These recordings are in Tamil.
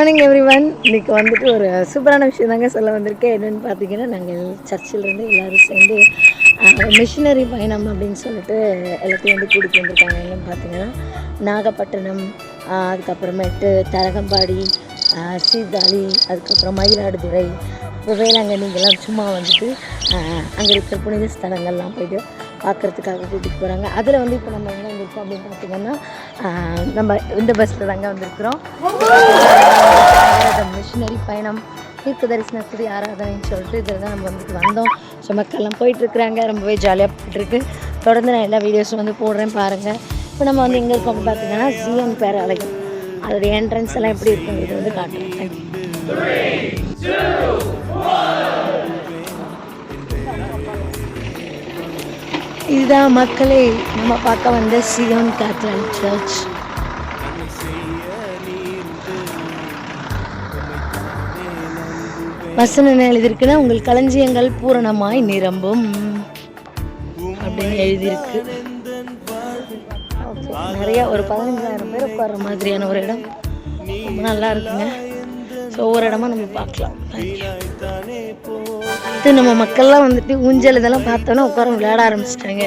Morning everyone. இன்றைக்கி வந்துட்டு ஒரு சூப்பரான விஷயம் தாங்க சொல்ல வந்திருக்கேன். என்னென்னு பார்த்தீங்கன்னா, நாங்கள் சர்ச்சிலேருந்து எல்லோரும் சேர்ந்து மிஷினரி பயணம் அப்படின்னு சொல்லிட்டு எல்லாத்தையும் வந்து கூட்டிகிட்டு வந்திருக்காங்க. என்னென்னு பார்த்தீங்கன்னா, நாகப்பட்டினம், அதுக்கப்புறமேட்டு தரகம்பாடி, சீர்காழி, அதுக்கப்புறம் மயிலாடுதுறை, இப்போ வேளாங்கண்ணிங்கெல்லாம் சும்மா வந்துட்டு அங்கே இருக்கிற புனித ஸ்தலங்கள்லாம் போய்ட்டு பார்க்குறதுக்காக கூட்டிகிட்டு போகிறாங்க. அதில் வந்து இப்போ நம்ம என்ன வந்திருக்கோம் அப்படின்னு பார்த்திங்கன்னா, நம்ம இந்த பஸ்ஸில் தாங்க வந்திருக்கிறோம். மிஷினரி பயணம் தீர்க்க தரிசனத்துக்கு ஆராதனைன்னு சொல்லிட்டு இதில் தான் நம்ம வந்துட்டு வந்தோம். ஸோ மக்கள்லாம் போயிட்டுருக்குறாங்க, ரொம்பவே ஜாலியாக போயிட்டுருக்கு. தொடர்ந்து நான் எல்லா வீடியோஸும் வந்து போடுறேன் பாருங்கள். இப்போ நம்ம வந்து எங்கே இருக்கோம் பார்த்தீங்கன்னா, ஜிஎன் பேராலயம். அதோடைய என்ட்ரன்ஸ் எல்லாம் எப்படி இருக்குங்கிறது வந்து காட்டுறேன். தேங்க்யூ. இதுதான் மக்களே நம்ம பார்க்க வந்த சியோன் கேத்தலிக் சர்ச். வசனம் என்ன எழுதியிருக்குன்னா, உங்கள் களஞ்சியங்கள் பூரணமாய் நிரம்பும் அப்படின்னு எழுதியிருக்கு. நிறைய ஒரு 15,000 பேர் உட்கார்ற மாதிரியான ஒரு இடம். ரொம்ப நல்லா இருக்குங்க. ஸோ ஒவ்வொரு இடமா நம்ம பார்க்கலாம். இது நம்ம மக்கள்லாம் வந்துட்டு ஊஞ்சல் இதெல்லாம் பார்த்தோன்னா உட்கார விளையாட ஆரம்பிச்சிட்டாங்க.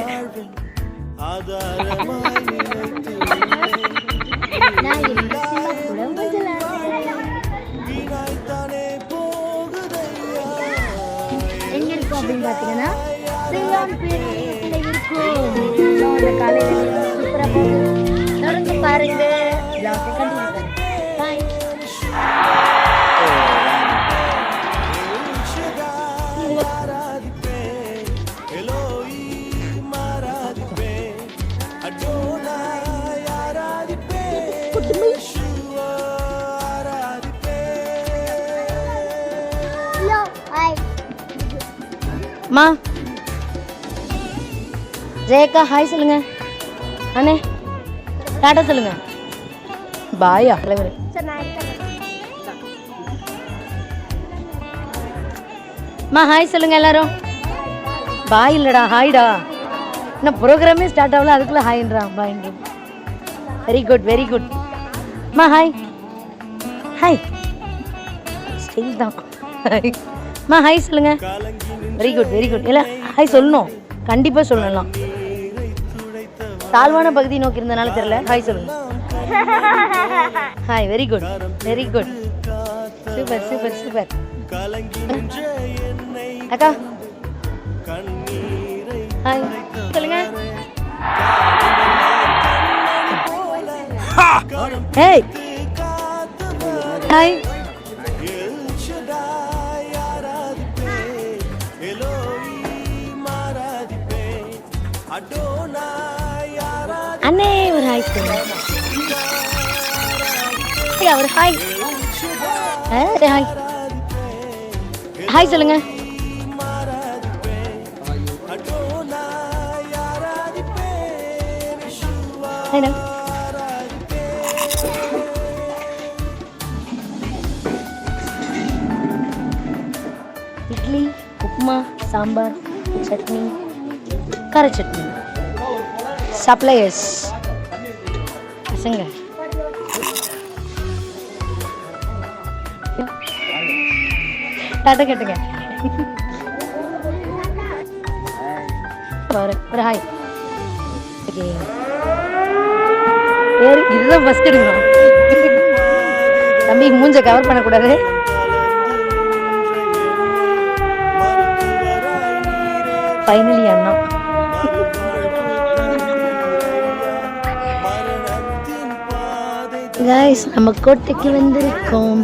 எங்க இருக்கும் அப்படின்னு பார்த்தீங்கன்னா, காலையில் சூப்பராக போகுது. தொடர்ந்து பாருங்க. மா ஜெயக்கா ஹாய் சொல்லுங்க. அண்ணே டாட்டா சொல்லுங்க. பாயா தலைவர். மா ஹாய் சொல்லுங்க எல்லாரும். பாய் இல்லடா ஹாய்டா. இன்னும் ப்ரோக்ராமே ஸ்டார்ட் ஆகல, அதுக்குள்ள ஹாய்ன்றான் பாய்ன்ற. Very good very good. மா ஹாய் ஹாய் ஸ்டைல் தான். மா ஹாய் சொல்லுங்க. Very good very good. இல்லை ஹாய் சொல்லணும், கண்டிப்பாக சொல்லலாம். தாழ்வான பகுதி நோக்கி இருந்தனால தெரியல. ஹாய் சொல்லுங்க. Hi very good very good. Super super super. அக்கா ஹாய் சொல்லுங்க. Hey hi. அண்ணே ஒரு ஹாய் சொல்லுங்க. ஒரு ஹாய் ஹாய் ஹாய் சொல்லுங்க. இட்லி, உப்புமா, சாம்பார், சட்னி, கார சட்னி. சப்ளையர்ஸ் பசங்க டாட்டா கேட்டுங்க. ஒரு ஹாய். இதுதான் ஃபர்ஸ்ட் எடுக்கணும். தம்பி மூஞ்ச கவர் பண்ணக்கூடாது. ஃபைனலி அண்ணா. गाइस நம்ம கோட்டைக்கு வந்திருக்கோம்.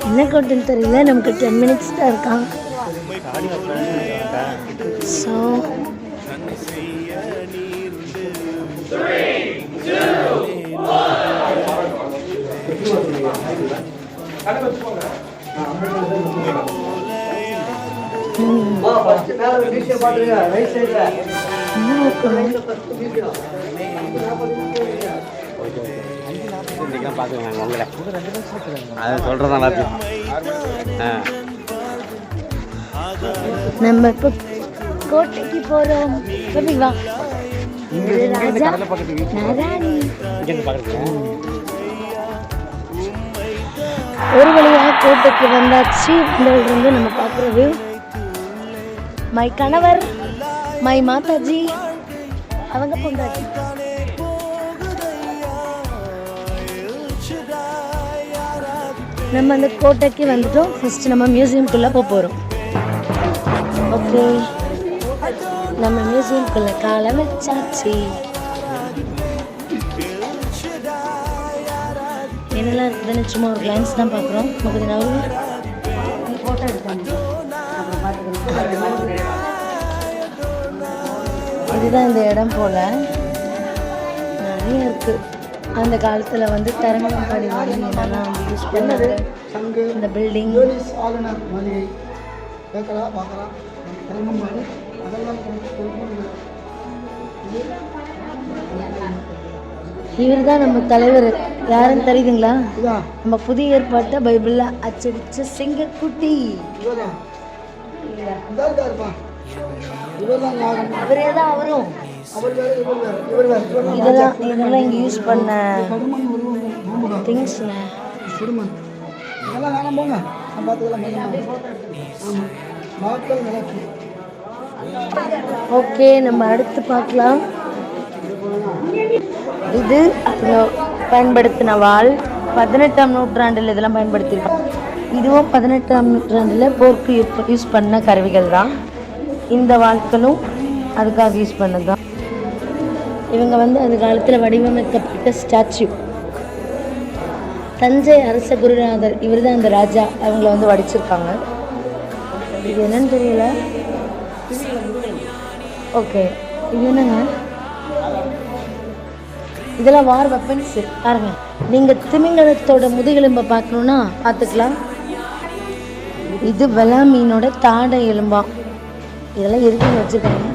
என்ன கோட்டைன்னு தெரியல, நமக்கு 10 minutes தான் இருக்கான். ஸோ 3, 2, 1 நம்ம இப்போ கோட்டைக்கு போகிறோம். வா ஒரு வழியாக கோட்டைக்கு வந்தாச்சு. இருந்து நம்ம பார்க்குறது மை கணவர், மை மாதாஜி, அவங்க பொண்டாட்டி. நம்ம அந்த கோட்டைக்கு வந்துட்டோம். ஃபர்ஸ்ட் நம்ம மியூசியம்குள்ளே போகிறோம். ஓகே, நம்ம மியூசியம்குள்ளே காலை வச்சாச்சு. என்னெல்லாம் இருக்குதுன்னு சும்மா ஒரு கிளான்ஸ் தான் பார்க்குறோம். ஃபோட்டோ எடுத்தாங்க. இதுதான் இந்த இடம் போல் நிறைய இருக்குது. அந்த காலத்தில் வந்து தரங்கம்பாடி என்னெல்லாம் வந்து யூஸ் பண்ணது. இந்த பில்டிங் இவர் தான் நம்ம தலைவர். யாருன்னு தெரியுதுங்களா? நம்ம புதிய ஏற்பாட்டை பைபிளில் அச்சடிச்ச சிங்கக்குட்டி. அவரே தான் அவரும். இதெல்லாம் இங்கே யூஸ் பண்ண திங்ஸ்ங்க. ஓகே, நம்ம அடுத்து பார்க்கலாம். இது பயன்படுத்தின வாள். 18ஆம் நூற்றாண்டில் இதெல்லாம் பயன்படுத்தியிருக்கோம். இதுவும் 18ஆம் நூற்றாண்டில் போருக்கு யூஸ் பண்ண கருவிகள் தான். இந்த வாள்களும் அதுக்காக யூஸ் பண்ணது தான். இவங்க வந்து அந்த காலத்தில் வடிவமைக்கப்பட்ட ஸ்டாச்சு. தஞ்சை அரச குருநாதர் இவர் தான் அந்த ராஜா. அவங்கள வந்து வடிச்சிருக்காங்க. இது என்னன்னு தெரியல. ஓகே, இது என்னங்க? இதெல்லாம் வார் வெப்பன்ஸ் பாருங்க. நீங்கள் திமிங்கலத்தோட முதுகெலும்பை பார்க்கணுன்னா பார்த்துக்கலாம். இது வெலா மீனோட தாடை எலும்பா. இதெல்லாம் எதுக்குன்னு வச்சுருக்காங்க.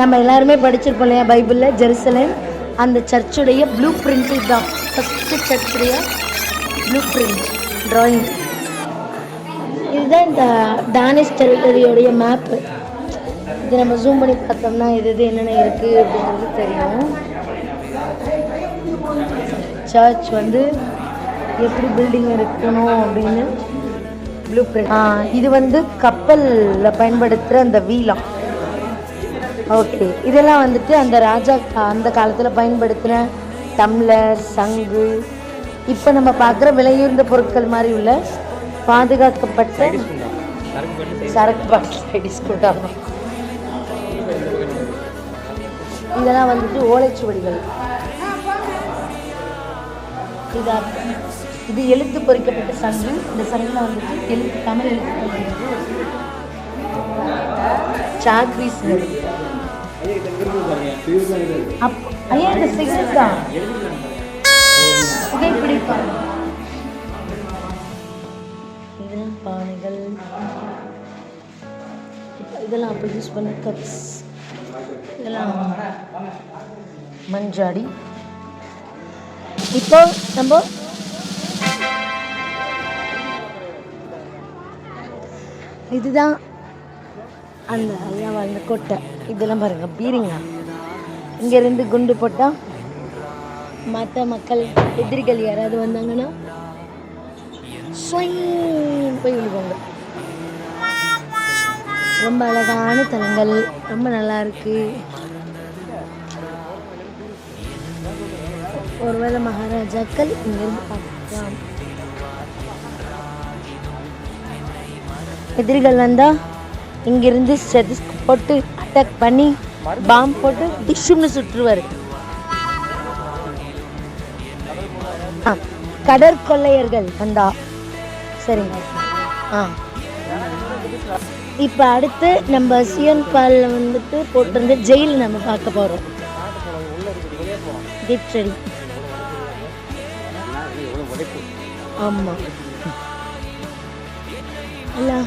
நம்ம எல்லாருமே படிச்சிருப்போம் இல்லையா பைபிளில், ஜெருசலேம் அந்த சர்ச்சுடைய ப்ளூ பிரிண்ட். இதுதான் ஃபஸ்ட்டு சர்ச்சுடைய ப்ளூ பிரிண்ட் ட்ராயிங். இதுதான் இந்த டானிஷ் டெரிட்டரியோடைய மேப்பு. இது நம்ம ஜூம் பண்ணி பார்த்தோம்னா இது என்னென்ன இருக்குது அப்படிங்கிறது தெரியும். சர்ச் வந்து எப்படி பில்டிங் இருக்கணும் அப்படின்னு ப்ளூ பிரிண்ட். இது வந்து கப்பலில் பயன்படுத்துகிற அந்த வீலம். ஓகே, இதெல்லாம் வந்துட்டு அந்த ராஜா அந்த காலத்தில் பயன்படுத்தின டம்ளர், சங்கு. இப்போ நம்ம பார்க்குற விலையுயர்ந்த பொருட்கள் மாதிரி உள்ள பாதுகாக்கப்பட்ட சரக்கு பாட்டில். இதெல்லாம் வந்துட்டு ஓலைச்சுவடிகள். இது எழுத்து பொறிக்கப்பட்ட சங்கு. இந்த சங்கில் வந்துட்டு எழுத்து தமிழ் எழுத்து சாக்ரீஸ். ஐயா இந்த சிகரெட் தான் புகைப்பிடிப்பாங்க. இதெல்லாம் பானைகள். இதெல்லாம் அப்போ யூஸ் பண்ண கப்ஸ். இதெல்லாம் மஞ்சாடி. இப்போ நம்ம இதுதான் அந்த ஐயா வாழ்ந்த கோட்டை. இதெல்லாம் பாருங்க, பீரிங்க. இங்கேருந்து குண்டு போட்டால் மற்ற மக்கள் எதிரிகள் யாராவது வந்தாங்கன்னா போய் விழுவாங்க. ரொம்ப அழகான தலங்கள், ரொம்ப நல்லா இருக்கு. ஒருவேளை மகாராஜாக்கள் இங்கிருந்து பார்க்கலாம். எதிரிகள் வந்தால் இங்கிருந்து போட்டு அட்டாக் பண்ணி பாம்பு போட்டு டிஷ்ஷுன்னு சுற்றுவார். கடற்கொள்ளையர்கள் வந்தா சரிங்க. இப்போ அடுத்து நம்ம சியன் பாலில் வந்துட்டு போட்டிருந்த ஜெயில் நம்ம பார்க்க போகிறோம். சரி, ஆமாம். இல்லை,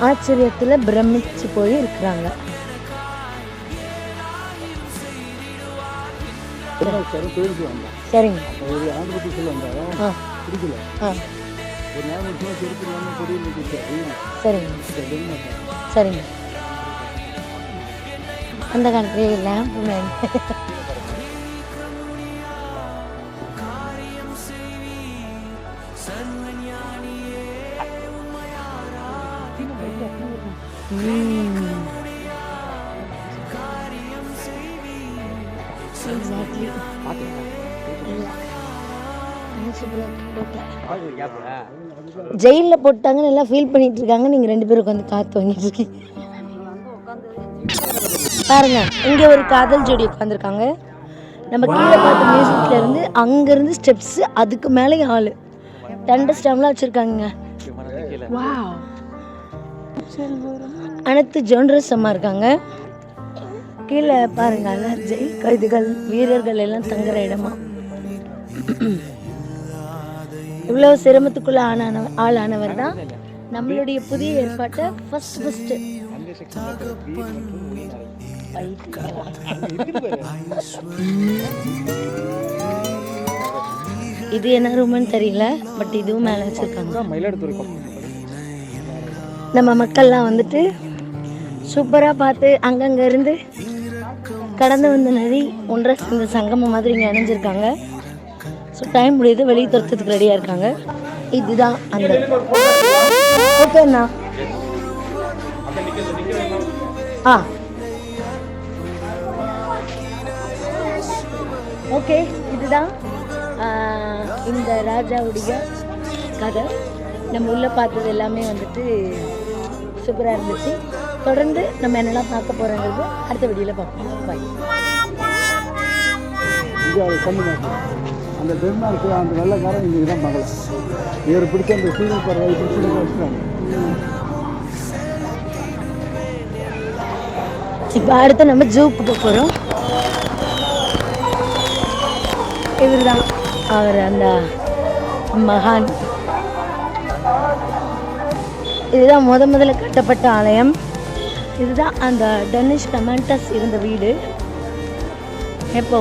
ஆச்சரியத்தில் பிரமிச்சு போய் இருக்கிறாங்க. சரிங்க. சரிங்க. அந்த காலத்துல லேம்ப் ஜெயிலில் போட்டாங்கன்னு எல்லாம் ஃபீல் பண்ணிட்டு இருக்காங்க. நீங்கள் 2 பேரும் உட்காந்து காற்று வாங்கிட்டு இருக்கீங்க பாருங்க. இங்கே ஒரு காதல் ஜோடி உட்காந்துருக்காங்க. நம்ம கீழே பார்த்த மியூசிக்ல இருந்து அங்கேருந்து ஸ்டெப்ஸு, அதுக்கு மேலே ஆள் டண்டர் ஸ்டாம்லாம் வச்சுருக்காங்க. அனைத்து ஜோன்ரஸ் அம்மா இருக்காங்க. கீழே பாருங்க, ஜெயில் கைதிகள் வீரர்கள் எல்லாம் தங்குற இடமா. இவ்வளோ சிரமத்துக்குள்ள ஆளானவர் தான் நம்மளுடைய புதிய ஏற்பாட்டை ஃபர்ஸ்ட் இது என்ன ரூம்னு தெரியல, பட் இதுவும் மேலே வச்சிருக்காங்க. நம்ம மக்கள்லாம் வந்துட்டு சூப்பராக பார்த்து அங்கங்கே இருந்து கடந்து வந்த நதி ஒன்றை இந்த சங்கமம் மாதிரி இங்கே அணைஞ்சிருக்காங்க. ஸோ டைம் முடியுது, வெளியே துரத்துறதுக்கு ரெடியாக இருக்காங்க. இதுதான் அந்த ஓகேண்ணா. ஓகே, இதுதான் இந்த ராஜாவுடைய கதை. நம்ம உள்ளே பார்த்தது எல்லாமே வந்துட்டு சூப்பராக இருந்துச்சு. தொடர்ந்து நம்ம என்னெல்லாம் பார்க்க போகிறோங்கிறது அடுத்த வீடியோவில் பார்ப்போம். பாய். அந்த டென்மார்க்கு அந்த வெள்ளைக்காரன் இன்றைக்கி தான் பார்க்கலாம். இவர் பிடிச்ச அந்த சீரியல் பறவை பிடிச்சி வச்சுருக்காங்க. இப்போ அடுத்து நம்ம ஜூக்கு போக போகிறோம். இவர் தான் அவர் அந்த மகான். இதுதான் முதல்ல கட்டப்பட்ட ஆலயம். இதுதான் அந்த டெனிஷ் கமாண்டர்ஸ் இருந்த வீடு. எப்போ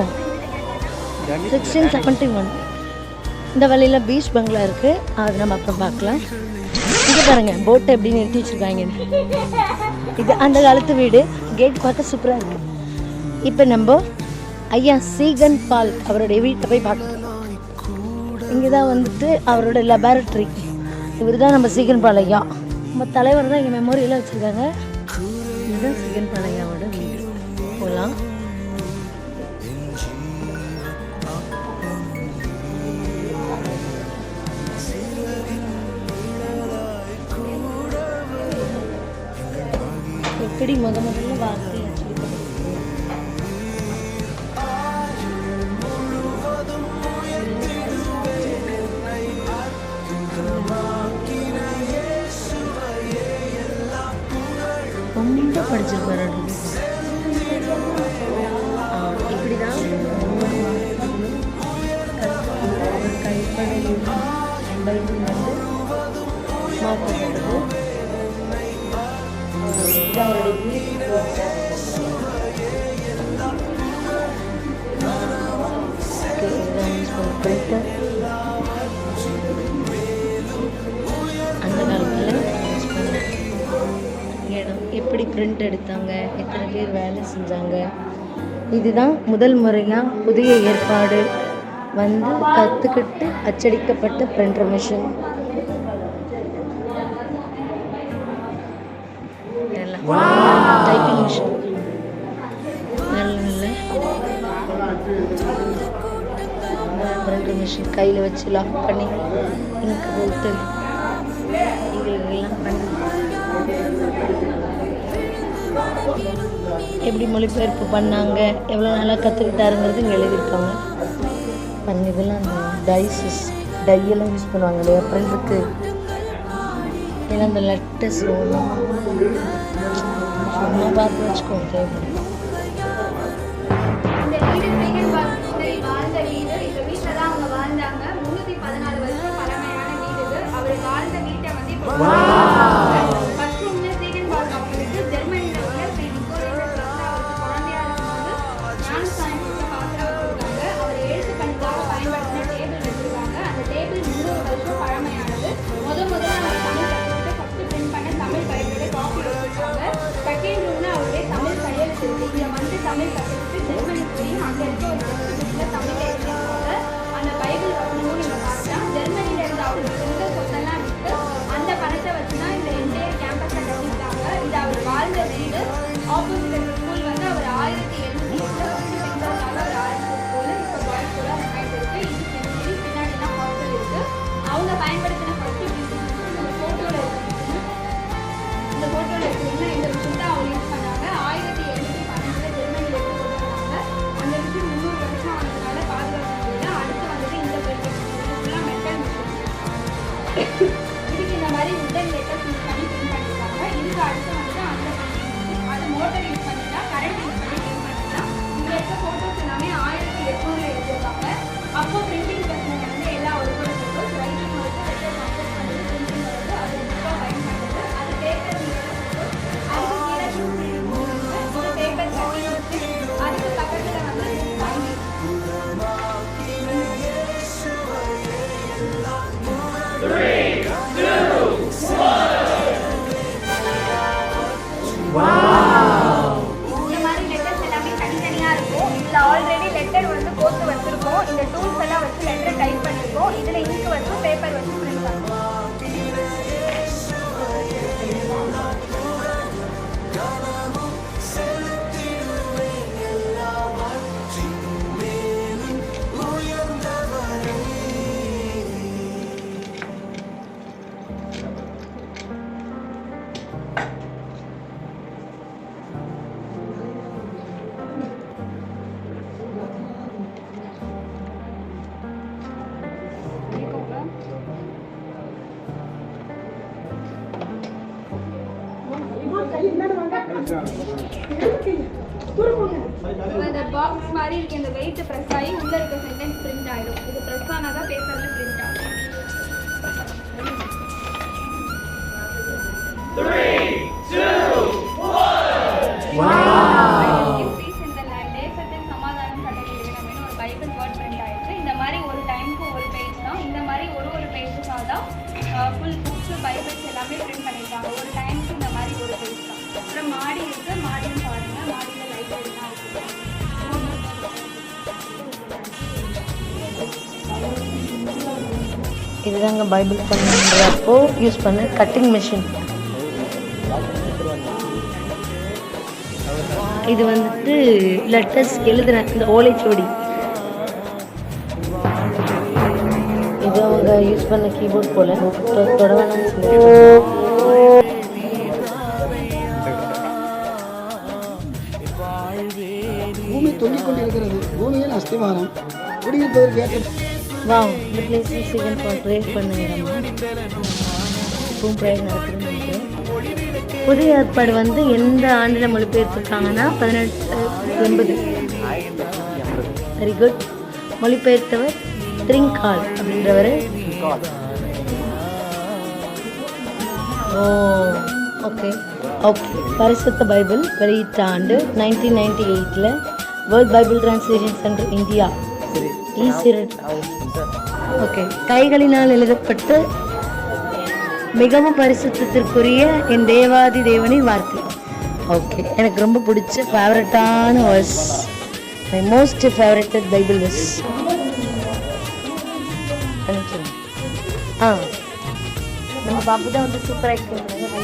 1671. இந்த வழியில் பீச் பங்களா இருக்குது, அது நம்ம அப்புறம் பார்க்கலாம். இங்கே பாருங்கள் போட்டை எப்படி நிறுத்தி வச்சுருக்காங்க. இது அந்த காலத்து வீடு. கேட் பார்க்க சூப்பராக இருக்குது. இப்போ நம்ம ஐயா சீகன் பால் அவருடைய வீட்டை போய் பார்க்கலாம். இங்கே தான் வந்துட்டு அவரோட லெபார்ட்ரி. இவர் தான் நம்ம சீகன் பால் ஐயா. நம்ம தலைவர் தான் இங்கே மெமோரியெல்லாம் வச்சுருக்காங்க. இதுதான் சீகன் பால் ஐயாவோட வீடு. போகலாம். எப்படி முதல்ல வார்த்தை ரொம்ப படிச்சிருப்பாரு. இப்படிதான் கைப்படையில் பைபிள் வந்து மாற்றப்பட்டது. அவருடைய அந்த காலத்தில் இடம் எப்படி பிரிண்ட் எடுத்தாங்க, எத்தனை பேர் வேலை செஞ்சாங்க. இதுதான் முதல் முறையாக புதிய ஏற்பாடு வந்து கற்றுக்கிட்டு அச்சடிக்கப்பட்ட பிரிண்டர் மிஷின். டைப்பிங் மிஷின் நல்ல பிரிண்டர் மிஷின் கையில் வச்சு லாக் பண்ணி இங்கு போட்டு எல்லாம் பண்ணி எப்படி மொழிபெயர்ப்பு பண்ணாங்க, எவ்வளோ நாளாக கற்றுக்கிட்டாருங்கிறது இங்கே எழுதியிருக்காங்க. பாருங்க, இதெல்லாம் அந்த டையெல்லாம் யூஸ் பண்ணுவாங்க இல்லையா பிரிண்டருக்கு. ஏன்னா அந்த லெட்டர்ஸ் வரும், சும்மா பார்த்து வச்சுக்கோங்க தேவைப்படும். ஆப்போசிட் இருக்கிற ஸ்கூல் வந்து அவர் 1708 பெண்களுக்காக அவர் ஆரம்பிச்ச ஸ்கூல். இப்போ பாய்ஸ் ஸ்கூலாக ரன்னாயிட்டு இருக்கு. இது செமினரி, பின்னாடி தான் ஹாஸ்டல் இருக்கு. அவங்க பயன்படுத்தின ஃபர்ஸ்ட் பில்டிங் இந்த ஃபோட்டோவில் இருக்கு. இந்த ஃபோட்டோவில் இருக்குன்னா இந்த விஷயம் தான் அவங்க யூஸ் பண்ணாங்க. 1712 ஜெர்மனியில் இருந்து கொண்டு வந்தாங்க. அந்த விஷயம் 300 வருஷம் ஆனதுனால பாதுகாக்க முடியல. அடுத்து வந்தது இந்த பில்டிங் ஃபுல்லாக மெட்டல் மிஷின். இதுக்கு இந்த மாதிரி உடன் லெட்டர்ஸ் யூஸ் பண்ணி பிரிண்ட் பண்ணியிருக்காங்க. இதுக்கு அடுத்து வந்து அந்த பிரிண்டிங் அது மோட்டர் யூஸ் பண்ணிட்டா கரண்ட் யூஸ் பண்ணி பிரிண்ட் பண்ணிக்கலாம். இங்கே இருக்க ஃபோட்டோஸ் எல்லாமே 1800 எடுத்திருக்காங்க. அப்போ பிரிண்டிங் பிரச்சனை வந்து எல்லா ஒருபோட ஃபோட்டோஸ் ரைட்டிங் வந்து லெட்டர் கம்போஸ் பண்ணி பிரிண்டிங் வந்து அது ரொம்ப பயன்படுது. அது பேப்பர் அதுக்கு கீழே இந்த பேப்பர் கட்டி அதுக்கு பக்கத்தில் வந்து ஃபைனல் இந்த மாதிரி லெட்டர்ஸ் எல்லாமே தனித்தனியாக இருக்கும். இதில் ஆல்ரெடி லெட்டர் வந்து கோர்த்து வச்சுருக்கோம். இந்த டூல்ஸ் எல்லாம் வச்சு லெட்டர் டைப் பண்ணியிருக்கோம். இதில் இங்க் வச்சு பேப்பர் வச்சு பிரிண்ட் பண்ணுவோம். இந்த பாக்ஸ் மாதிரி இருக்கு. இந்த வெயிட் ப்ரெஸ் ஆகி உள்ள இருக்க சென்டென்ஸ் பிரிண்ட் ஆயிடும். இது ப்ரெஸ் ஆனாதான் பேப்பர்ல பிரிண்ட் ஆகும். 3, 2, 1 பீஸ் இந்த லேண்ட் தேசத்தின் சமாதானம் கட்டளையிடணும்னு ஒரு பைபிள் வேர்ட் பிரிண்ட் ஆயிடுச்சு. இந்த மாதிரி ஒரு டைமுக்கு ஒரு பேஜ் தான். இந்த மாதிரி ஒரு பேஜுக்காக தான் ஃபுல் புக்ஸ் பைபிள்ஸ் எல்லாமே பிரிண்ட் பண்ணியிருக்காங்க. ஒரு டைமுக்கு இந்த மாதிரி ஒரு பேஜ் தான். அப்புறம் மாடி இருக்கு. மாடின்னு பாருங்க. மாடியில் லைட் எல்லாம் இருக்கு. இதுதாங்க பைபிள் பண்ணுறப்போ யூஸ் பண்ண கட்டிங் மிஷின். இது வந்துட்டு லெட்டர்ஸ் எழுதுன இந்த ஓலைச்சுவடி. இது அவங்க யூஸ் பண்ண கீபோர்ட் போல தொடவேணாம்னு சொல்லி பூமி தொங்கிக் கொண்டிருக்கிறது. பூமியின் அஸ்திவாரம் குடியிருப்பதற்கு ஏற்ற வா இந்த பிளேஸில் சீக்கிரம் ப்ரேயர் பண்ண இடமா இப்பவும் ப்ரேயர் நடக்குதுன்னு நினைக்கிறேன். புதிய ஏற்பாடு வந்து எந்த ஆண்டில் மொழிபெயர்த்திருக்காங்கன்னா 1880. Very good. மொழிபெயர்த்தவர் த்ரிங்கால் அப்படின்றவர். Oh okay okay. பரிசுத்த பைபிள் வெளியிட்ட ஆண்டு 1998 world Bible translation center India. Okay. கைகளினால் எழுதப்பட்ட மிகவும் பரிசுத்தத்திற்குரிய என் தேவாதி தேவனின் வார்த்தை. ஓகே. எனக்கு ரொம்ப பிடிச்ச ஃபேவரட்டான verse, my most favourited Bible verse. நம்ம பாப்பு தான் வந்து சூப்பராக எக்ஸ்பிளைன் பண்ணுங்க.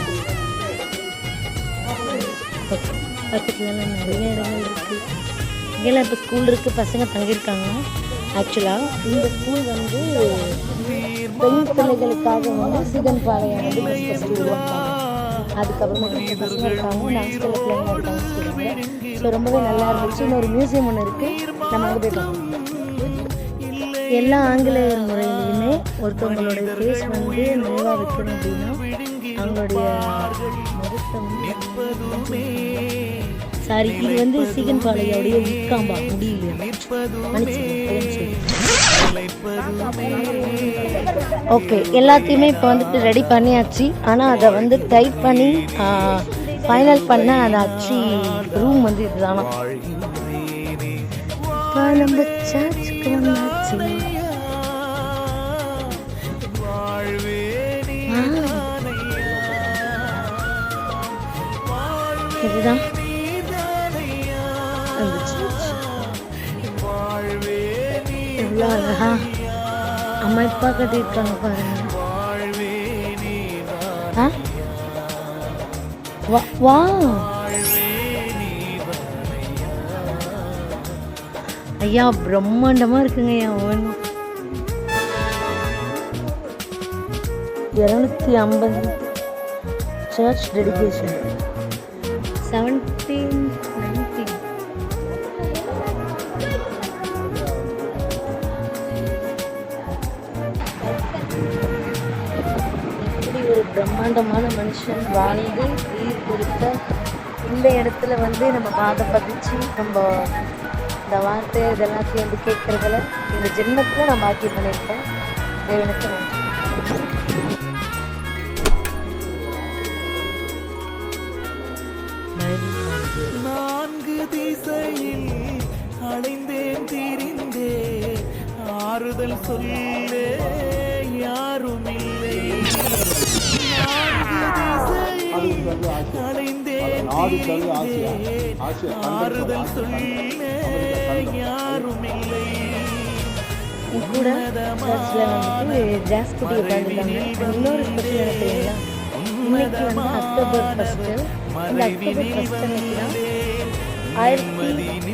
ஓகே. பக்கத்துலலாம் நிறைய இடங்கள் இருக்குது. இங்கெல்லாம் இப்போ ஸ்கூல் இருக்குது. பசங்க தங்கியிருக்காங்க. ஆக்சுவலாக இந்த ஸ்கூல் வந்து பெண் பிள்ளைகளுக்காக வந்து சீகன்பாளையம் வந்து ஃபஸ்ட்டு உருவாக்காங்க. அதுக்கப்புறமா பசங்க இருக்காங்க, நாங்கள் பிள்ளைங்க இருக்காங்க சொல்லுவாங்க. ஸோ ரொம்பவே நல்லா இருந்துச்சு. இன்னொரு மியூசியம் ஒன்று இருக்குது, நம்ம அங்கே போய் பார்க்கணும். எல்லா ஆங்கிலேயர் முறையிலையுமே ஒருத்தவங்களுடைய ஃபேஸ் வந்து நிறைவாக வைக்கணும் அப்படின்னா அவங்களுடைய முகத்தை வந்து சாரி, இது வந்து சீகன்பாளையோடைய விற்காம்பா முடியலையா ஓகே. எல்லாத்தையுமே இப்போ வந்துட்டு ரெடி பண்ணியாச்சு. ஆனால் அதை வந்து டைப் பண்ணி ஃபைனல் பண்ண அந்த அச்சு ரூம் வந்து இதுதானா. நம்ம சர்ச்சுக்கு வந்தாச்சு. இதுதான் எவ்வளோ அழகா அமைப்பா கட்டியிருக்காங்க பாருங்க. வா ஐயா பிரம்மாண்டமாக இருக்குங்க ஐயா ஓன் 250 சர்ச் டெடிகேஷன் 1790. இப்படி ஒரு பிரம்மாண்டமான மனுஷன் வாழ்ந்து உயிர் கொடுத்த இந்த இடத்துல வந்து நம்ம பாதை பதிச்சு நம்ம இந்த வார்த்தை இதெல்லாத்தையும் வந்து கேட்குறதுல இந்த ஜென்மத்தில் நான் பாக்கி பண்ணியிருக்கேன். தேவனுக்கு நன்றி. நான்கு திசையில் அடைந்தேன் திரிந்தேன் ஆறுதல் சொல்ல யாரும் இல்லை. அடைந்தேன் ஆறுதல் சொல்ல யாரும் இல்லை. கூட சர்ச்சில் வந்துட்டு ஜாஸ் குட்டி உட்காந்துருக்காங்க. இன்னொரு ஸ்பெஷல் எனக்கு இன்னைக்கு வந்து அக்டோபர் 1. இந்த அக்டோபர் 1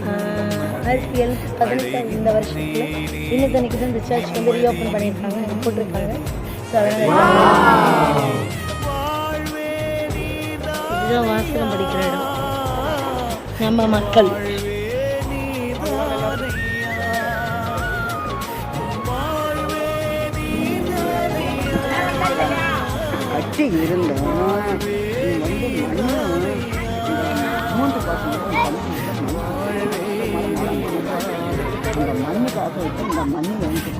அன்னைக்கு தான் 1718 இந்த வருஷத்தில் இன்னைக்கு அன்னைக்கு தான் இந்த சர்ச் வந்து ரீஓப்பன் பண்ணியிருக்காங்க போட்டிருக்காங்க. ஸோ அதனால் இதுதான் வாசகம் படிக்கிற இடம். நம்ம மக்கள் கட்டி இருந்தோம் அமௌண்ட்டு பார்த்தீங்கன்னா அந்த மண்ணு காசு வச்சு இந்த மண்ணு வாங்கிட்டு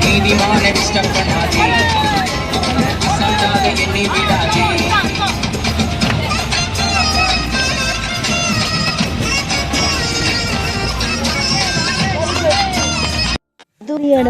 நீதிமான டிஸ்டர்ப் பண்ணாதே அசால்ட்டாக எண்ணி விடாதே தூரியான